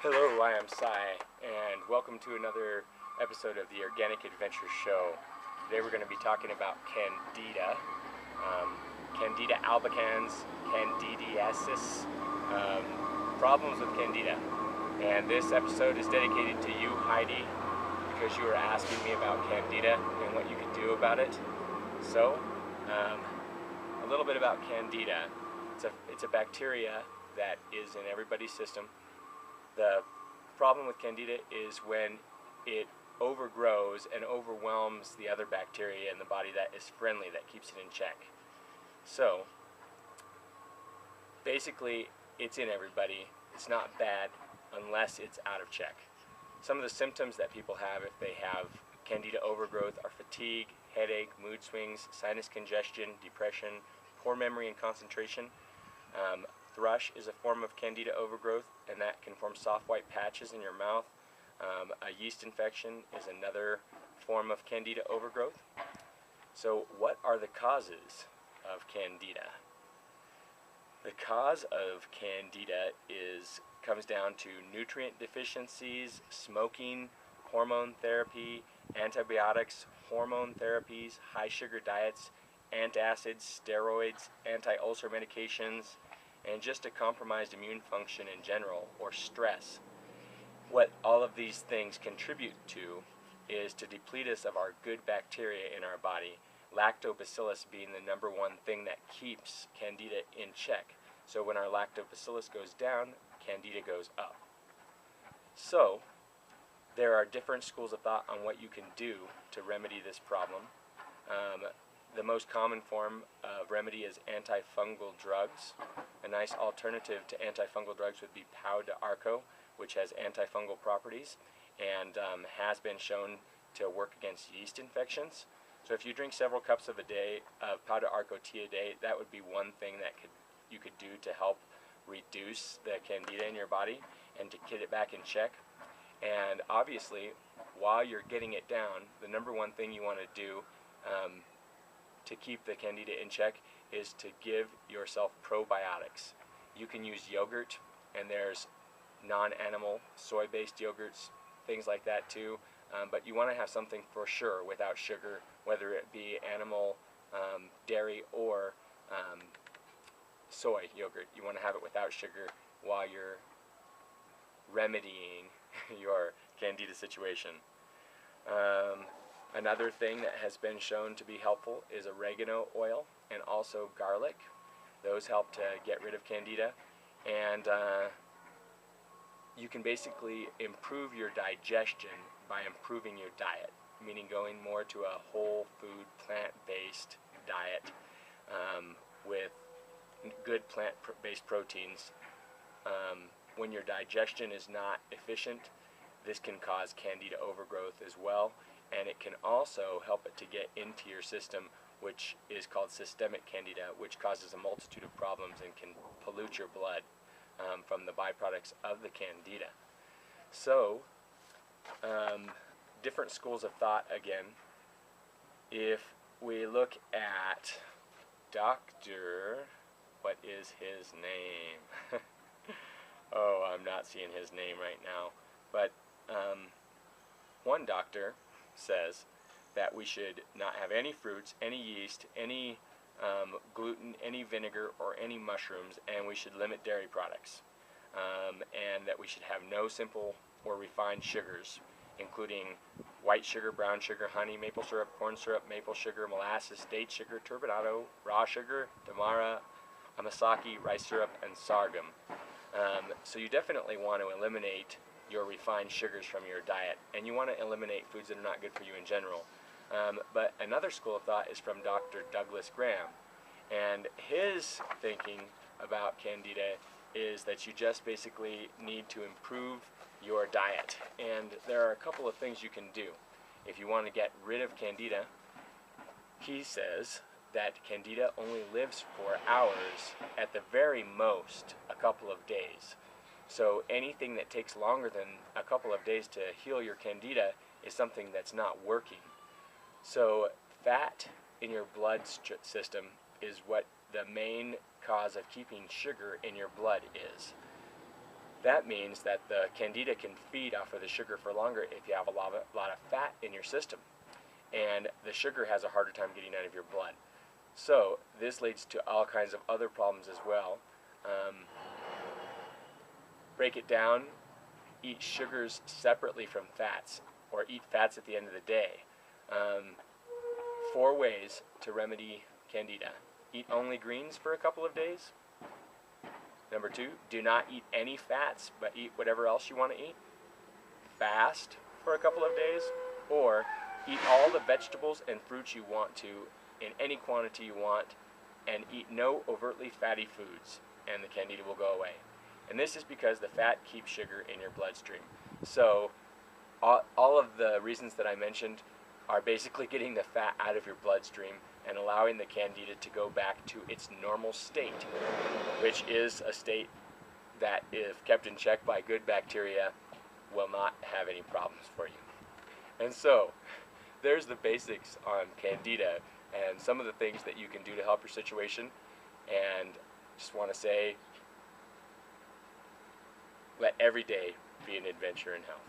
Hello, I am Sai, and welcome to another episode of the Organic Adventure Show. Today we're going to be talking about candida, candida albicans, candidiasis, problems with candida. And this episode is dedicated to you, Heidi, because you were asking me about candida and what you could do about it. So, a little bit about candida. It's a bacteria that is in everybody's system. The problem with candida is when it overgrows and overwhelms the other bacteria in the body that is friendly, that keeps it in check. So, basically, it's in everybody. It's not bad unless it's out of check. Some of the symptoms that people have if they have candida overgrowth are fatigue, headache, mood swings, sinus congestion, depression, poor memory and concentration. Thrush is a form of candida overgrowth, and that can form soft white patches in your mouth. A yeast infection is another form of candida overgrowth. So what are the causes of candida? The cause of candida comes down to nutrient deficiencies, smoking, hormone therapy, antibiotics, hormone therapies, high sugar diets, antacids, steroids, anti-ulcer medications, and just a compromised immune function in general, or stress. What all of these things contribute to is to deplete us of our good bacteria in our body, lactobacillus being the number one thing that keeps candida in check. So when our lactobacillus goes down, candida goes up. So there are different schools of thought on what you can do to remedy this problem. The most common form of remedy is antifungal drugs. A nice alternative to antifungal drugs would be Pau de Arco, which has antifungal properties and has been shown to work against yeast infections. So if you drink several cups of a day of Pau de Arco tea a day, that would be one thing that you could do to help reduce the candida in your body and to get it back in check. And obviously, while you're getting it down, the number one thing you want to do to keep the candida in check is to give yourself probiotics. You can use yogurt, and there's non-animal soy-based yogurts, things like that too, but you want to have something for sure without sugar, whether it be animal, dairy, or soy yogurt. You want to have it without sugar while you're remedying your candida situation. Another thing that has been shown to be helpful is oregano oil and also garlic. Those help to get rid of candida, and you can basically improve your digestion by improving your diet, meaning going more to a whole food, plant-based diet with good plant-based proteins. When your digestion is not efficient, this can cause candida overgrowth as well, and it can also help it to get into your system, which is called systemic candida, which causes a multitude of problems and can pollute your blood from the byproducts of the candida. So, different schools of thought again. If we look at Dr. what is his name? Oh, I'm not seeing his name right now. But one doctor says that we should not have any fruits, any yeast, any gluten, any vinegar, or any mushrooms, and we should limit dairy products. And that we should have no simple or refined sugars, including white sugar, brown sugar, honey, maple syrup, corn syrup, maple sugar, molasses, date sugar, turbinado, raw sugar, damara, amasaki, rice syrup, and sorghum. So you definitely want to eliminate your refined sugars from your diet, and you want to eliminate foods that are not good for you in general. But another school of thought is from Dr. Douglas Graham, and his thinking about candida is that you just basically need to improve your diet, and there are a couple of things you can do. If you want to get rid of candida, he says that candida only lives for hours, at the very most a couple of days. So anything that takes longer than a couple of days to heal your candida is something that's not working. So fat in your blood system is what the main cause of keeping sugar in your blood is. That means that the candida can feed off of the sugar for longer if you have a lot of fat in your system. And the sugar has a harder time getting out of your blood. So this leads to all kinds of other problems as well. Break it down, eat sugars separately from fats, or eat fats at the end of the day. 4 ways to remedy candida. Eat only greens for a couple of days. Number 2, do not eat any fats, but eat whatever else you want to eat. Fast for a couple of days, or eat all the vegetables and fruits you want to in any quantity you want, and eat no overtly fatty foods, and the candida will go away. And this is because the fat keeps sugar in your bloodstream. So all of the reasons that I mentioned are basically getting the fat out of your bloodstream and allowing the candida to go back to its normal state, which is a state that, if kept in check by good bacteria, will not have any problems for you. And so there's the basics on candida and some of the things that you can do to help your situation. And just want to say, let every day be an adventure in health.